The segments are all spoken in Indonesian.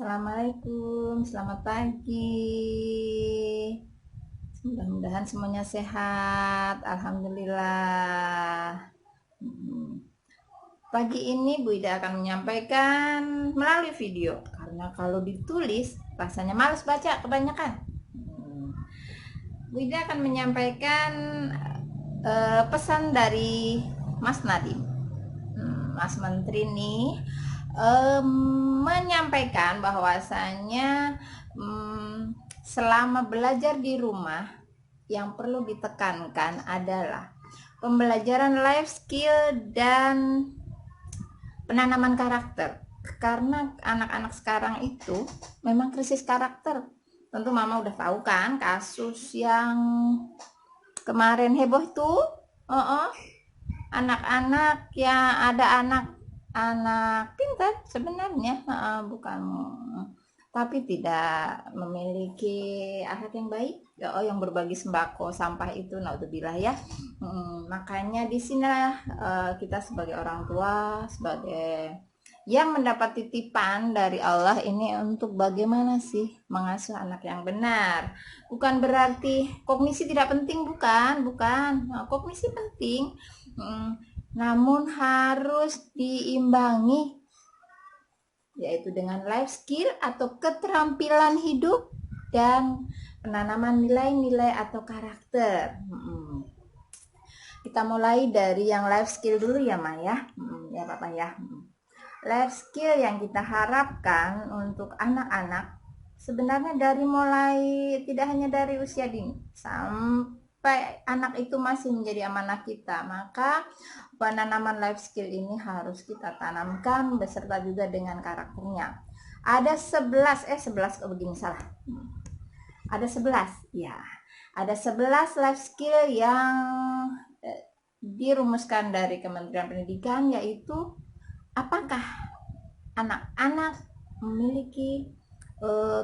Assalamualaikum, selamat pagi. Mudah-mudahan semuanya sehat. Alhamdulillah. Pagi ini Bu Ida akan menyampaikan melalui video, karena kalau ditulis rasanya males baca kebanyakan. Bu Ida akan menyampaikan pesan dari Mas Nadiem. Mas Menteri nih menyampaikan bahwasanya selama belajar di rumah yang perlu ditekankan adalah pembelajaran life skill dan penanaman karakter, karena anak-anak sekarang itu memang krisis karakter. Tentu mama udah tahu kan kasus yang kemarin heboh tuh, anak-anak yang ada anak pintar sebenarnya, bukan, tapi tidak memiliki akhlak yang baik, yang berbagi sembako sampah itu naudzubillah ya. Makanya di sinilah kita sebagai orang tua, sebagai yang mendapat titipan dari Allah ini untuk bagaimana sih mengasuh anak yang benar. Bukan berarti kognisi tidak penting, bukan. Kognisi penting, namun harus diimbangi, yaitu dengan life skill atau keterampilan hidup dan penanaman nilai-nilai atau karakter. Kita mulai dari yang life skill dulu ya Ma ya. Ya Papa ya. Life skill yang kita harapkan untuk anak-anak sebenarnya dari mulai, tidak hanya dari usia dini sampai anak itu masih menjadi amanah kita, maka penanaman life skill ini harus kita tanamkan beserta juga dengan karakternya. Ada 11 begini salah. Ada 11 ya. Ada 11 life skill yang dirumuskan dari Kementerian Pendidikan, yaitu apakah anak-anak memiliki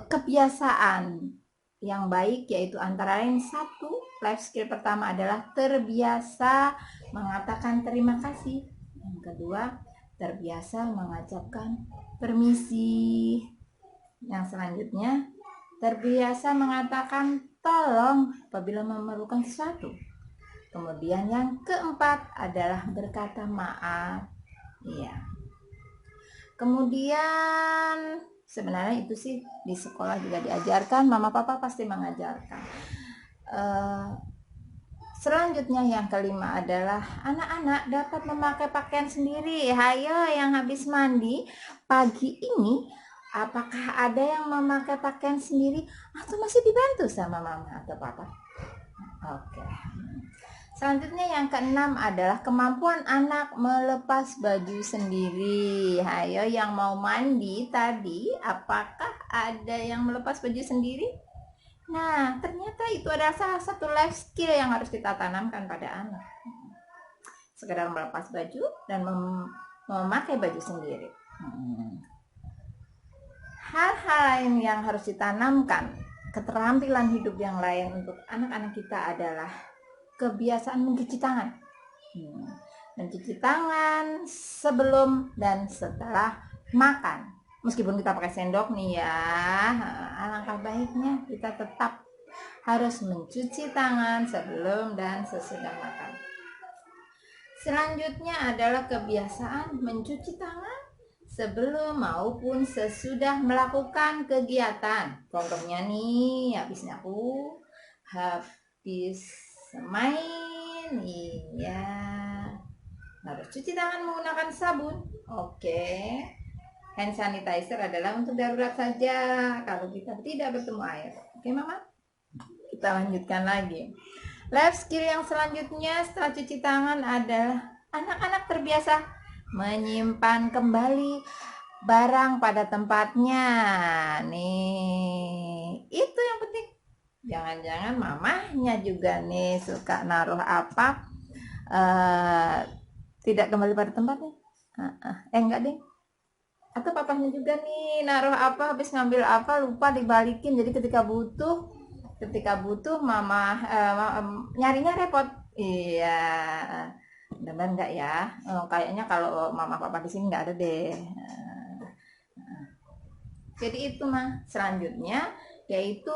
kebiasaan yang baik, yaitu antara lain satu, life skill pertama adalah terbiasa mengatakan terima kasih. Yang kedua, terbiasa mengucapkan permisi. Yang selanjutnya, terbiasa mengatakan tolong apabila memerlukan sesuatu. Kemudian yang keempat adalah berkata maaf. Iya. Kemudian sebenarnya itu sih di sekolah juga diajarkan, mama papa pasti mengajarkan. Selanjutnya yang kelima adalah anak-anak dapat memakai pakaian sendiri. Hayo yang habis mandi pagi ini, apakah ada yang memakai pakaian sendiri atau masih dibantu sama mama atau papa? Oke. Selanjutnya yang keenam adalah kemampuan anak melepas baju sendiri. Hayo yang mau mandi tadi, apakah ada yang melepas baju sendiri? Nah, ternyata itu adalah salah satu life skill yang harus kita tanamkan pada anak. Sekedar melepas baju dan memakai baju sendiri. Hal-hal lain yang harus ditanamkan, keterampilan hidup yang lain untuk anak-anak kita adalah kebiasaan mencuci tangan. Mencuci tangan sebelum dan setelah makan. Meskipun kita pakai sendok nih ya, alangkah baiknya kita tetap harus mencuci tangan sebelum dan sesudah makan. Selanjutnya adalah kebiasaan mencuci tangan sebelum maupun sesudah melakukan kegiatan. Contohnya nih, habis nyapu, habis main, iya, harus cuci tangan menggunakan sabun. Oke. Hand sanitizer adalah untuk darurat saja kalau kita tidak bertemu air. Oke mama, kita lanjutkan lagi. Life skill yang selanjutnya setelah cuci tangan adalah anak-anak terbiasa menyimpan kembali barang pada tempatnya. Nih, itu yang penting. Jangan-jangan mamahnya juga nih suka naruh apa tidak kembali pada tempatnya. Enggak deh. Atau papahnya juga nih naruh apa, habis ngambil apa lupa dibalikin, jadi ketika butuh mama nyarinya repot. Iya, benar enggak ya? Kayaknya kalau mama papa di sini enggak ada deh. Jadi itu mah selanjutnya yaitu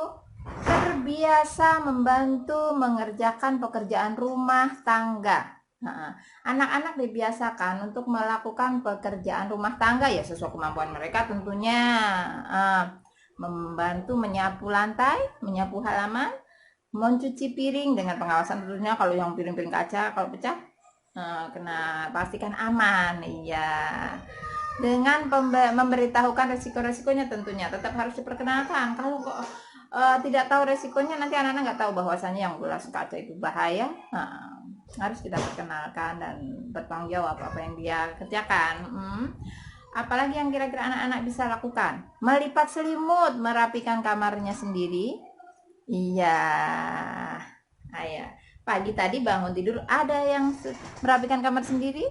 terbiasa membantu mengerjakan pekerjaan rumah tangga. Nah, anak-anak dibiasakan untuk melakukan pekerjaan rumah tangga ya sesuai kemampuan mereka tentunya. Membantu menyapu lantai, menyapu halaman, mencuci piring dengan pengawasan tentunya. Kalau yang piring-piring kaca kalau pecah kena pastikan aman. Iya, dengan memberitahukan resiko-resikonya tentunya tetap harus diperkenalkan. Kalau kok tidak tahu resikonya, nanti anak-anak nggak tahu bahwasannya yang bola kaca itu bahaya. Harus kita perkenalkan dan bertanggung jawab apa yang dia kerjakan. Apalagi yang kira-kira anak-anak bisa lakukan? Melipat selimut, merapikan kamarnya sendiri. Iya, ayah. Pagi tadi bangun tidur ada yang merapikan kamar sendiri.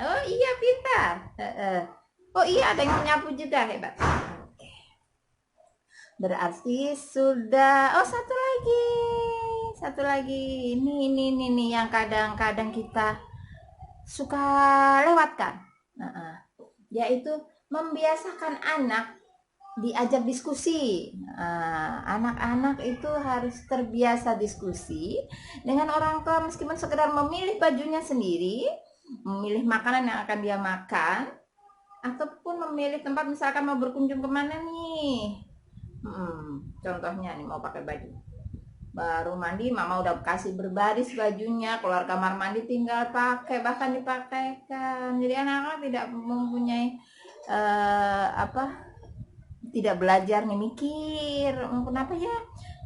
Oh iya, pintar. Oh iya, ada yang menyapu juga, hebat. Oke. Berarti sudah. Oh, satu lagi. Ini yang kadang-kadang kita suka lewatkan. Yaitu membiasakan anak diajak diskusi. Anak-anak itu harus terbiasa diskusi dengan orang tua, meskipun sekedar memilih bajunya sendiri, memilih makanan yang akan dia makan, ataupun memilih tempat, misalkan mau berkunjung kemana nih. Contohnya nih mau pakai baju baru mandi, mama udah kasih berbaris bajunya, keluar kamar mandi tinggal pakai, bahkan dipakaikan. Jadi anak-anak tidak mempunyai tidak belajar nih mikir kenapa ya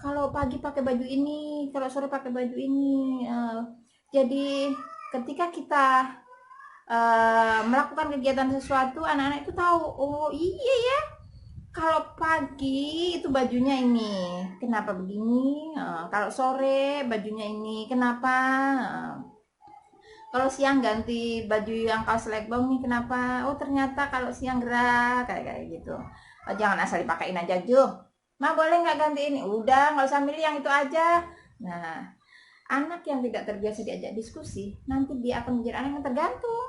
kalau pagi pakai baju ini, kalau sore pakai baju ini. Jadi ketika kita melakukan kegiatan sesuatu, anak-anak itu tahu, oh iya ya, kalau pagi itu bajunya ini, kenapa begini? Kalau sore bajunya ini, kenapa? Kalau siang ganti baju yang kaos legbong nih, kenapa? Oh ternyata kalau siang gerak kayak gitu. Jangan asal dipakein aja, Juh. Ma boleh nggak ganti ini? Udah, nggak usah milih yang itu aja. Nah, anak yang tidak terbiasa diajak diskusi, nanti dia akan menjadi anak yang tergantung.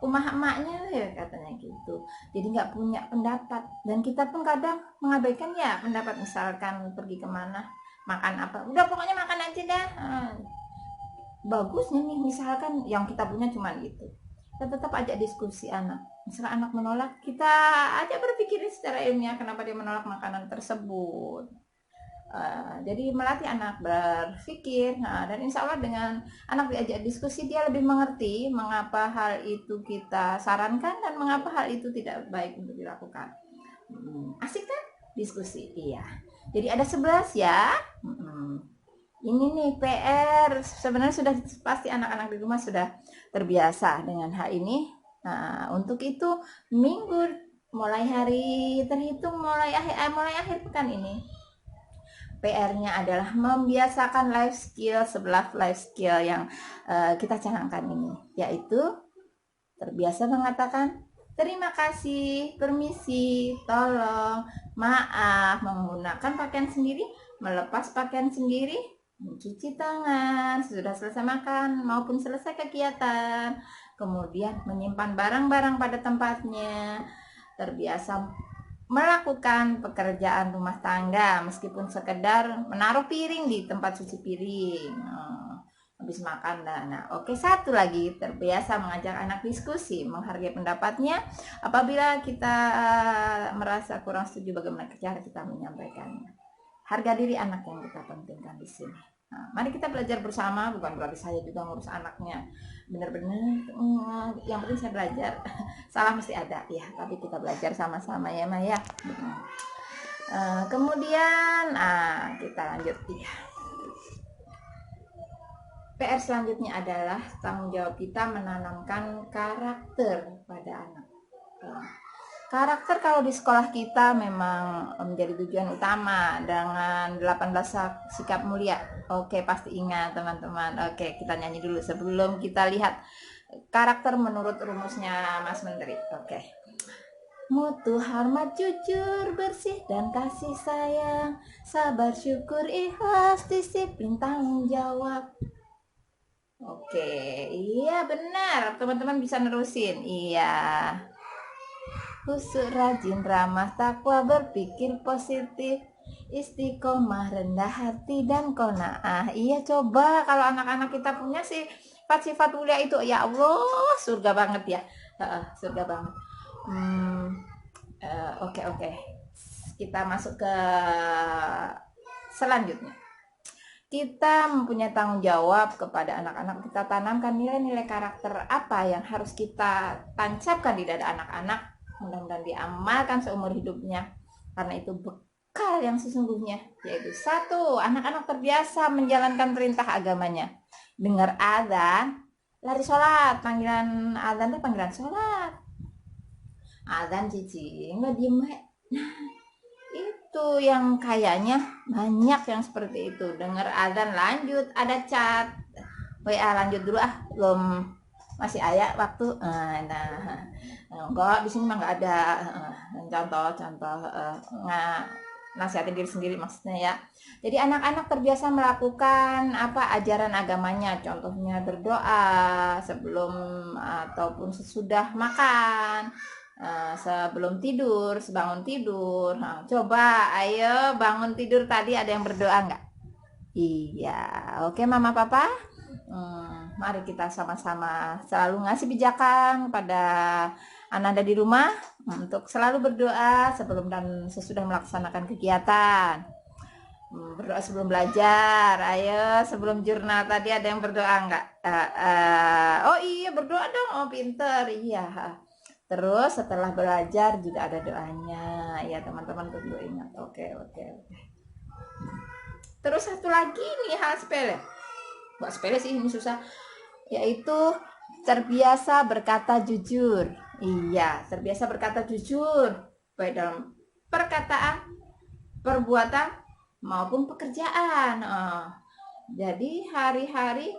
Kumaha emaknya ya katanya gitu. Jadi nggak punya pendapat. Dan kita pun kadang mengabaikan ya pendapat, misalkan pergi kemana, makan apa, udah pokoknya makan aja dah. Bagusnya nih misalkan yang kita punya cuma gitu, kita tetap ajak diskusi anak. Misalkan anak menolak, kita ajak berpikir secara ilmiah kenapa dia menolak makanan tersebut. Jadi melatih anak berpikir. Dan insya Allah dengan anak diajak diskusi, dia lebih mengerti mengapa hal itu kita sarankan dan mengapa hal itu tidak baik untuk dilakukan. Asik kan diskusi? Iya. Jadi ada 11 ya. Ini nih PR, sebenarnya sudah pasti anak-anak di rumah sudah terbiasa dengan hal ini. Untuk itu minggu mulai hari terhitung mulai akhir pekan ini, PR-nya adalah membiasakan life skill, 11 life skill yang kita canangkan ini, yaitu terbiasa mengatakan terima kasih, permisi, tolong, maaf, menggunakan pakaian sendiri, melepas pakaian sendiri, mencuci tangan sudah selesai makan maupun selesai kegiatan, kemudian menyimpan barang-barang pada tempatnya, terbiasa melakukan pekerjaan rumah tangga meskipun sekedar menaruh piring di tempat cuci piring habis makan. Oke, satu lagi, terbiasa mengajak anak diskusi, menghargai pendapatnya. Apabila kita merasa kurang setuju, bagaimana cara kita menyampaikannya. Harga diri anak yang kita pentingkan di sini. Mari kita belajar bersama, bukan berarti saya juga ngurus anaknya benar-benar yang penting saya belajar. Salah mesti ada ya, tapi kita belajar sama-sama ya Maya. Kemudian kita lanjut ya. PR selanjutnya adalah tanggung jawab kita menanamkan karakter pada anak. Karakter kalau di sekolah kita memang menjadi tujuan utama dengan 18 sikap mulia. Oke, pasti ingat teman-teman. Oke, kita nyanyi dulu sebelum kita lihat karakter menurut rumusnya Mas Menteri. Oke. Mutu, hormat, jujur, bersih, dan kasih sayang, sabar, syukur, ikhlas, disiplin, tanggung jawab. Oke, iya benar. Teman-teman bisa nerusin. Iya. Khusyuk, rajin, ramah, takwa, berpikir positif, istiqomah, rendah hati, dan qanaah. Iya, coba kalau anak-anak kita punya sifat-sifat mulia itu, ya Allah, surga banget ya. Surga banget. Oke, oke. Kita masuk ke selanjutnya. Kita mempunyai tanggung jawab kepada anak-anak. Kita tanamkan nilai-nilai karakter apa yang harus kita tancapkan di dada anak-anak, mudah-mudahan diamalkan seumur hidupnya, karena itu bekal yang sesungguhnya. Yaitu 1, anak-anak terbiasa menjalankan perintah agamanya. Dengar azan, lari sholat. Panggilan azan itu panggilan sholat. Azan cici nggak diem. Nah, itu yang kayaknya banyak yang seperti itu. Dengar azan lanjut, ada chat WA, lanjut dulu belum, masih ada waktu. Nah, enggak, di sini mah nggak ada. Contoh nasihatin diri sendiri maksudnya ya. Jadi anak-anak terbiasa melakukan ajaran agamanya, contohnya berdoa sebelum ataupun sesudah makan, sebelum tidur, sebangun tidur. Coba ayo bangun tidur tadi ada yang berdoa nggak? Iya, oke mama papa. Mari kita sama-sama selalu ngasih pijakan pada Ananda di rumah untuk selalu berdoa sebelum dan sesudah melaksanakan kegiatan. Berdoa sebelum belajar. Ayo, sebelum jurnal tadi ada yang berdoa nggak? Oh iya, berdoa dong. Oh pinter, iya. Terus setelah belajar juga ada doanya. Ya teman-teman tentu ingat. Oke. Terus satu lagi nih hal sepele. Nggak sepele sih, ini susah. Yaitu terbiasa berkata jujur. Iya, terbiasa berkata jujur, baik dalam perkataan, perbuatan, maupun pekerjaan. Jadi hari-hari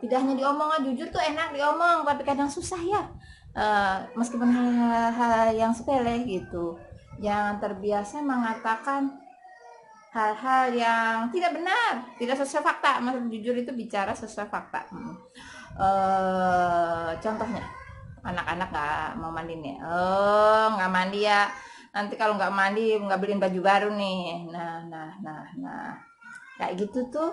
tidak hanya diomong, jujur tuh enak diomong, tapi kadang susah ya. Meskipun hal-hal yang sepele gitu. Jangan terbiasa mengatakan hal-hal yang tidak benar, tidak sesuai fakta. Maksud jujur itu bicara sesuai fakta. Contohnya, anak-anak nggak mau mandi nih. Nggak mandi ya. Nanti kalau nggak mandi nggak beliin baju baru nih. Nah, kayak gitu tuh.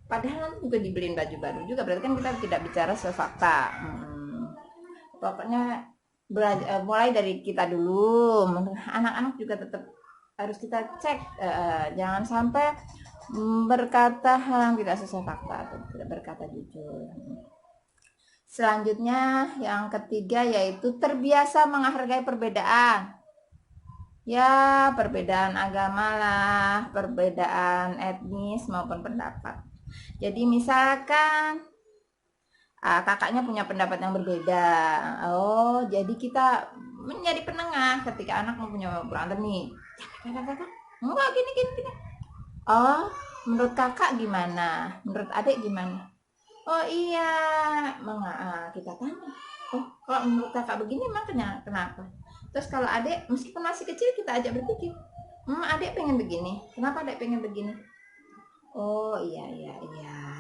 Padahal nanti juga dibeliin baju baru juga. Berarti kan kita tidak bicara sesuai fakta. Pokoknya mulai dari kita dulu. Anak-anak juga tetap harus kita cek, jangan sampai berkata hal yang tidak sesuai fakta atau tidak berkata jujur. Selanjutnya yang ketiga yaitu terbiasa menghargai perbedaan. Ya, perbedaan agama lah, perbedaan etnis maupun pendapat. Jadi misalkan kakaknya punya pendapat yang berbeda. Jadi kita menjadi penengah ketika anak mau punya berantem nih. Kakak, enggak gini. Menurut kakak gimana? Menurut adik gimana? Oh iya, kita tanya. Kalau menurut kakak begini emang kenapa? Terus kalau adik meskipun masih kecil kita ajak berpikir. Adik pengen begini. Kenapa adik pengen begini? Oh iya.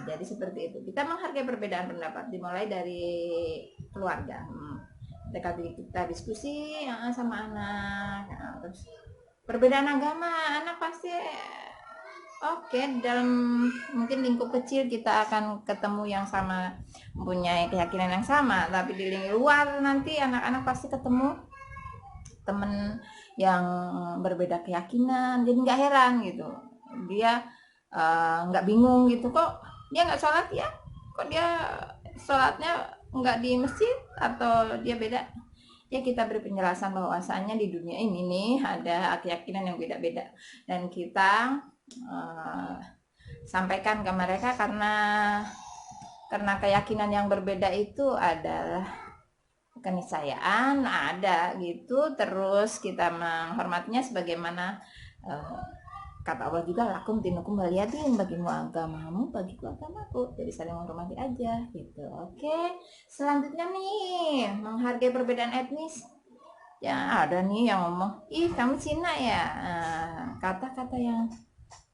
Jadi seperti itu. Kita menghargai perbedaan pendapat dimulai dari keluarga. Kita diskusi sama anak. Terus perbedaan agama, anak pasti dalam mungkin lingkup kecil kita akan ketemu yang sama, mempunyai keyakinan yang sama. Tapi di lingkup luar nanti anak-anak pasti ketemu temen yang berbeda keyakinan. Jadi nggak heran gitu. Dia nggak bingung gitu, kok dia nggak sholat ya, kok dia sholatnya nggak di masjid atau dia beda. Ya kita beri penjelasan bahwasanya di dunia ini nih ada keyakinan yang beda-beda dan kita sampaikan ke mereka karena keyakinan yang berbeda itu adalah keniscayaan ada gitu. Terus kita menghormatinya sebagaimana kata Allah juga, lakum dinukum waliyadin, bagimu agamamu, bagiku agamaku. Jadi saling menghormati aja gitu. Oke. Selanjutnya nih, menghargai perbedaan etnis. Ya ada nih yang ngomong, ih kamu Cina ya. Kata-kata yang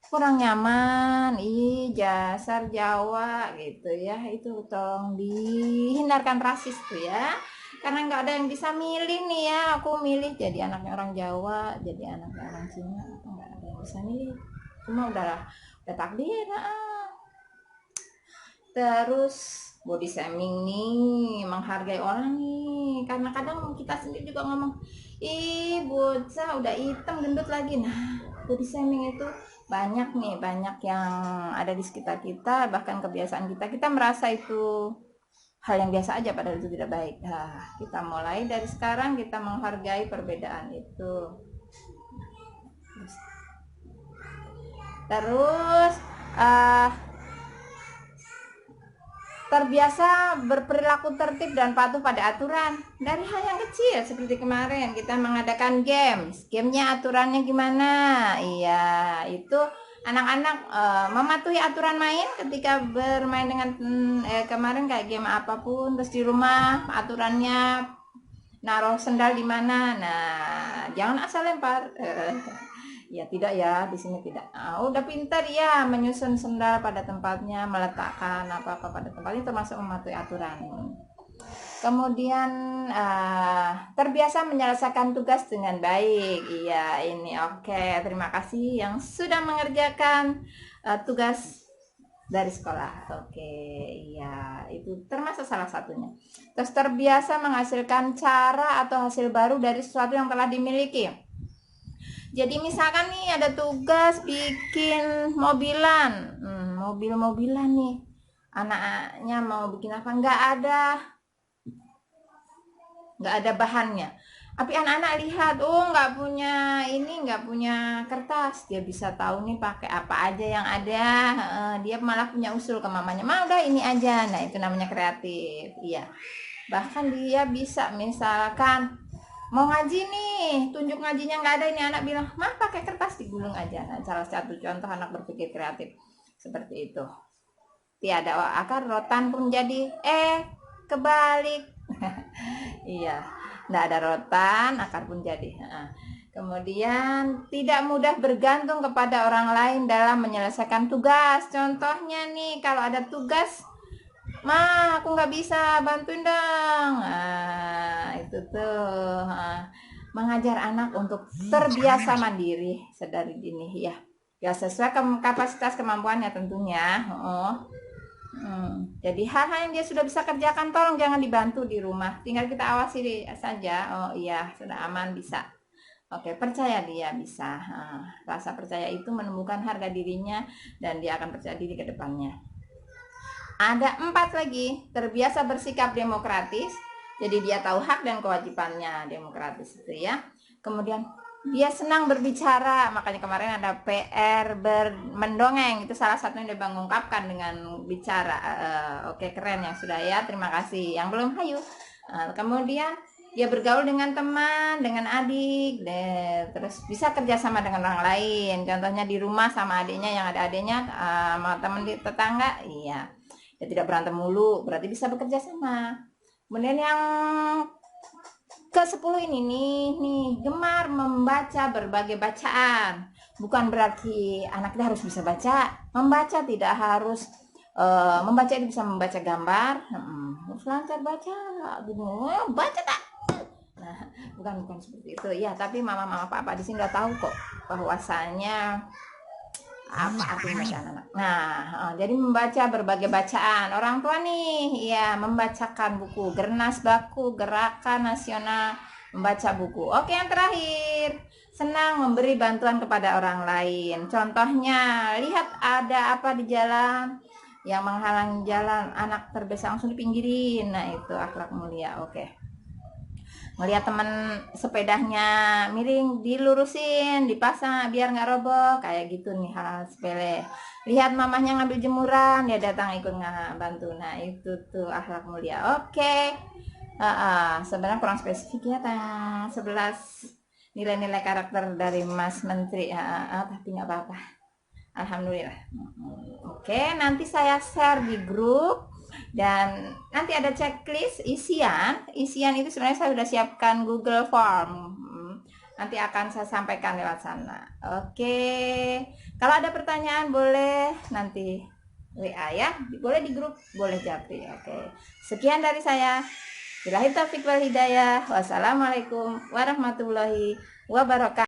kurang nyaman, ih dasar Jawa gitu ya. Itu tolong dihindarkan rasis tuh ya. karena nggak ada yang bisa milih nih ya, aku milih jadi anaknya orang Jawa, jadi anaknya orang Cina, nggak ada yang bisa milih, cuma udah takdir. Terus body shaming nih, menghargai orang nih, karena kadang kita sendiri juga ngomong, ih bocah udah hitam gendut lagi. Nah, body shaming itu banyak nih, banyak yang ada di sekitar kita, bahkan kebiasaan kita merasa itu hal yang biasa aja, padahal itu tidak baik. Nah, kita mulai dari sekarang kita menghargai perbedaan itu. Terus terbiasa berperilaku tertib dan patuh pada aturan dari hal yang kecil, seperti kemarin kita mengadakan gamenya aturannya gimana. Iya, itu anak-anak mematuhi aturan main ketika bermain dengan kemarin kayak game apapun, terus di rumah aturannya naruh sendal di mana, nah jangan asal lempar. Ya tidak ya, di sini tidak. Udah pintar ya menyusun sendal pada tempatnya, meletakkan apa-apa pada tempatnya, termasuk mematuhi aturan. Kemudian terbiasa menyelesaikan tugas dengan baik. Iya, ini oke. Terima kasih yang sudah mengerjakan tugas dari sekolah. Oke, iya, itu termasuk salah satunya. Terus terbiasa menghasilkan cara atau hasil baru dari sesuatu yang telah dimiliki. Jadi misalkan nih ada tugas bikin mobilan, mobil-mobilan nih, anaknya mau bikin apa, nggak ada bahannya, tapi anak-anak lihat, oh nggak punya ini, nggak punya kertas, dia bisa tahu nih pakai apa aja yang ada. Dia malah punya usul ke mamanya, mah udah ini aja. Nah itu namanya kreatif. Iya, bahkan dia bisa misalkan mau ngaji nih, tunjuk ngajinya nggak ada, ini anak bilang, mah pakai kertas digulung aja. Nah, salah satu contoh anak berpikir kreatif seperti itu. Tiada akar rotan pun jadi kebalik. Iya, nggak ada rotan akar pun jadi. Kemudian tidak mudah bergantung kepada orang lain dalam menyelesaikan tugas. Contohnya nih, kalau ada tugas, mah aku nggak bisa, bantuin dong. Itu tuh mengajar anak untuk terbiasa mandiri sedari dini ya sesuai kapasitas kemampuannya tentunya. Jadi hal-hal yang dia sudah bisa kerjakan, tolong jangan dibantu di rumah, tinggal kita awasi saja. Oh iya, sudah aman, bisa. Oke, percaya dia bisa. Rasa percaya itu menumbuhkan harga dirinya dan dia akan percaya diri ke depannya. Ada 4 lagi, terbiasa bersikap demokratis. Jadi dia tahu hak dan kewajibannya, demokratis itu ya. Kemudian dia senang berbicara, makanya kemarin ada PR mendongeng, itu salah satunya dia mengungkapkan dengan bicara. Oke, keren yang sudah ya, terima kasih. Yang belum, hayu. Kemudian dia bergaul dengan teman, dengan adik, terus bisa kerjasama dengan orang lain. Contohnya di rumah sama adiknya, yang ada adiknya sama teman di tetangga, iya. Ya tidak berantem mulu, berarti bisa bekerja sama. Kemudian yang ke-10 ini nih, gemar membaca berbagai bacaan. Bukan berarti anak kita harus bisa baca. Membaca tidak harus membaca, itu bisa membaca gambar. Harus lancar baca, baca tak? Nah, bukan seperti itu ya, tapi mama papa di sini udah tahu kok bahwasanya apa artinya baca anak. Nah, jadi membaca berbagai bacaan. Orang tua nih, ya membacakan buku Gernas Baku, Gerakan Nasional Membaca Buku. Oke, yang terakhir, senang memberi bantuan kepada orang lain. Contohnya, lihat ada apa di jalan yang menghalangi jalan, anak terbiasa langsung dipinggirin. Nah, itu akhlak mulia. Oke. Ngelihat teman sepedanya miring, dilurusin, dipasang biar nggak roboh, kayak gitu nih, hal sepele. Lihat mamahnya ngambil jemuran, dia datang ikut bantu. Nah itu tuh akhlak mulia. Oke. Sebenarnya kurang spesifik ya, 11 nilai-nilai karakter dari Mas Menteri. Tapi nggak apa-apa, alhamdulillah. Oke, nanti saya share di grup. Dan nanti ada checklist isian itu sebenarnya saya sudah siapkan Google Form, nanti akan saya sampaikan lewat sana. Oke, kalau ada pertanyaan boleh nanti WA ya, boleh di grup, boleh japri. Oke, sekian dari saya. Billahi taufiq wal hidayah. Wassalamualaikum warahmatullahi wabarakatuh.